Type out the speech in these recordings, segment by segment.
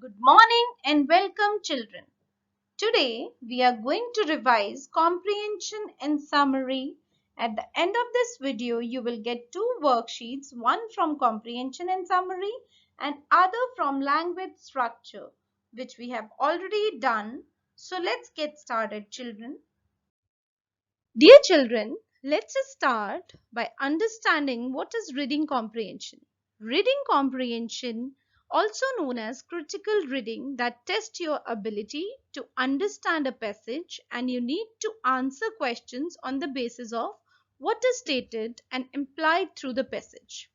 Good morning and welcome children. Today we are going to revise comprehension and summary. At the end of this video you will get two worksheets, one from comprehension and summary and other from language structure, which we have already done. So let's get started children. Dear children, let's start by understanding what is reading comprehension. Reading comprehension, also known as critical reading, that tests your ability to understand a passage and you need to answer questions on the basis of what is stated and implied through the passage.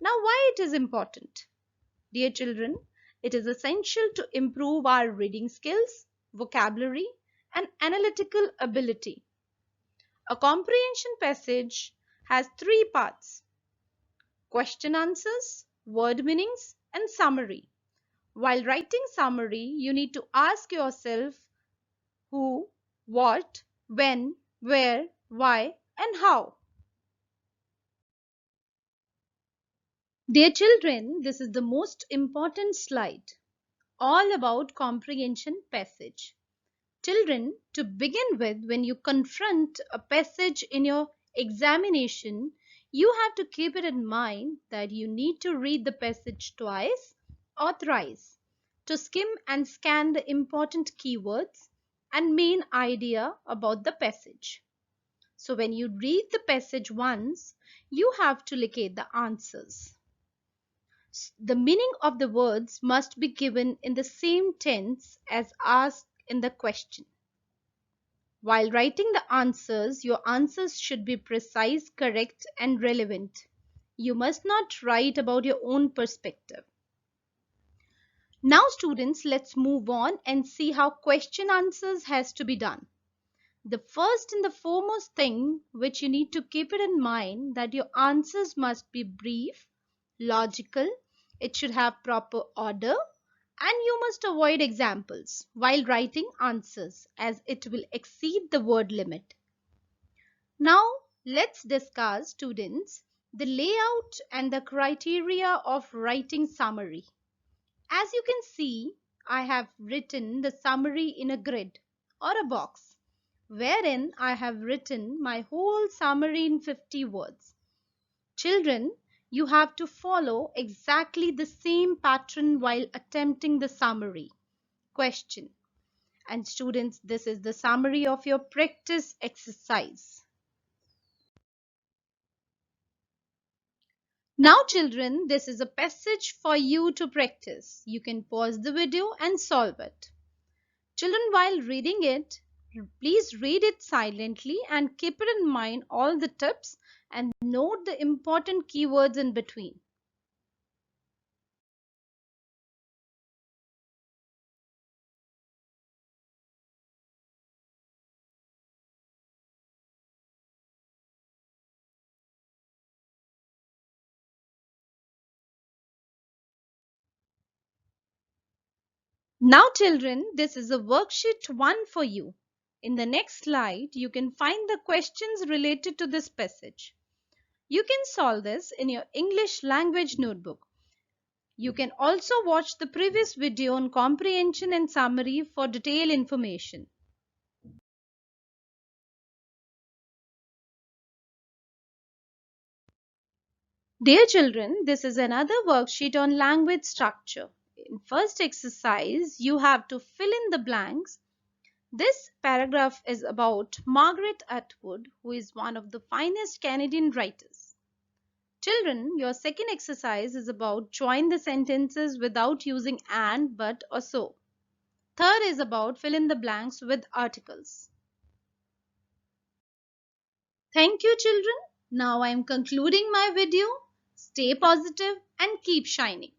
Now, why it is important? Dear children, it is essential to improve our reading skills, vocabulary, and analytical ability. A comprehension passage has three parts: question answers, word meanings, and summary. While writing summary, you need to ask yourself who, what, when, where, why, and how. Dear children, this is the most important slide, all about comprehension passage. Children, to begin with, when you confront a passage in your examination, you have to keep it in mind that you need to read the passage twice or thrice to skim and scan the important keywords and main idea about the passage. So when you read the passage once, you have to locate the answers. The meaning of the words must be given in the same tense as asked in the question. While writing the answers, your answers should be precise, correct, and relevant. You must not write about your own perspective. Now students, let's move on and see how question answers has to be done. The first and the foremost thing which you need to keep it in mind that your answers must be brief, logical, it should have proper order, and you must avoid examples while writing answers as it will exceed the word limit. Now let's discuss students the layout and the criteria of writing summary. As you can see, I have written the summary in a grid or a box wherein I have written my whole summary in 50 words. Children, you have to follow exactly the same pattern while attempting the summary question. And students, this is the summary of your practice exercise. Now children, this is a passage for you to practice. You can pause the video and solve it. Children, while reading it, please read it silently and keep it in mind all the tips and note the important keywords in between. Now children, this is a worksheet 1 for you. In the next slide, you can find the questions related to this passage. You can solve this in your English language notebook. You can also watch the previous video on comprehension and summary for detailed information. Dear children, this is another worksheet on language structure. In first exercise, you have to fill in the blanks. This paragraph is about Margaret Atwood, who is one of the finest Canadian writers. Children, your second exercise is about join the sentences without using and, but, or so. Third is about fill in the blanks with articles. Thank you children. Now I am concluding my video. Stay positive and keep shining.